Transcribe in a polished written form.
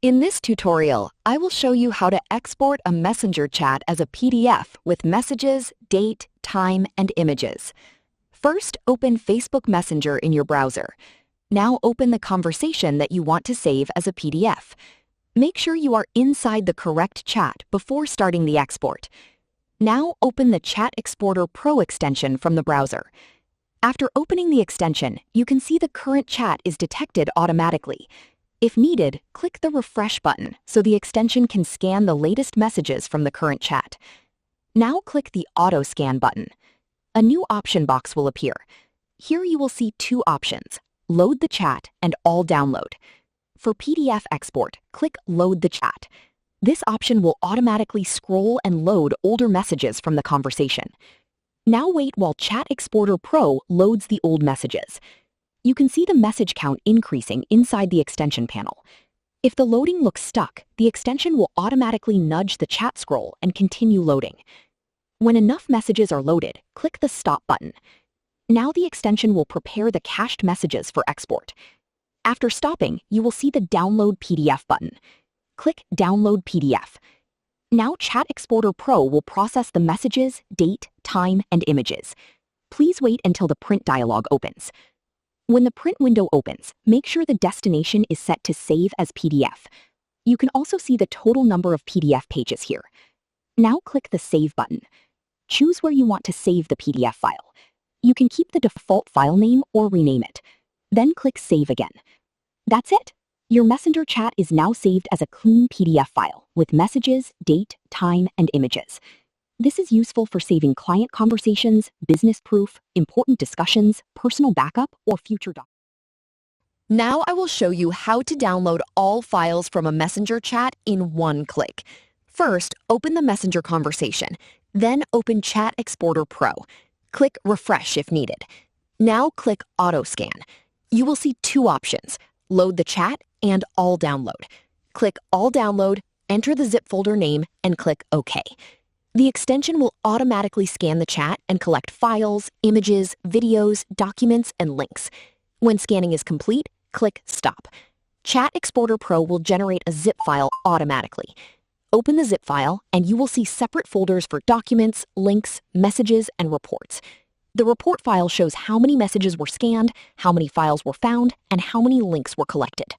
In this tutorial, I will show you how to export a messenger chat as a PDF with messages, date, time, and images. First, open Facebook Messenger in your browser. Now open the conversation that you want to save as a PDF. Make sure you are inside the correct chat before starting the export. Now open the Chat Exporter Pro extension from the browser. After opening the extension, you can see the current chat is detected automatically. If needed, click the refresh button so the extension can scan the latest messages from the current chat. Now click the Auto Scan button. A new option box will appear. Here you will see two options, Load the Chat and All Download. For PDF export, click Load the Chat. This option will automatically scroll and load older messages from the conversation. Now wait while Chat Exporter Pro loads the old messages. You can see the message count increasing inside the extension panel. If the loading looks stuck, the extension will automatically nudge the chat scroll and continue loading. When enough messages are loaded, click the Stop button. Now the extension will prepare the cached messages for export. After stopping, you will see the Download PDF button. Click Download PDF. Now Chat Exporter Pro will process the messages, date, time, and images. Please wait until the print dialog opens. When the print window opens, make sure the destination is set to Save as PDF. You can also see the total number of PDF pages here. Now click the Save button. Choose where you want to save the PDF file. You can keep the default file name or rename it. Then click Save again. That's it. Your Messenger chat is now saved as a clean PDF file with messages, date, time, and images. This is useful for saving client conversations, business proof, important discussions, personal backup, or future documents. Now I will show you how to download all files from a Messenger chat in one click. First, open the Messenger conversation. Then open Chat Exporter Pro. Click Refresh if needed. Now click Auto Scan. You will see two options, Load the Chat and All Download. Click All Download, enter the zip folder name, and click OK. The extension will automatically scan the chat and collect files, images, videos, documents, and links. When scanning is complete, click Stop. Chat Exporter Pro will generate a zip file automatically. Open the zip file, and you will see separate folders for documents, links, messages, and reports. The report file shows how many messages were scanned, how many files were found, and how many links were collected.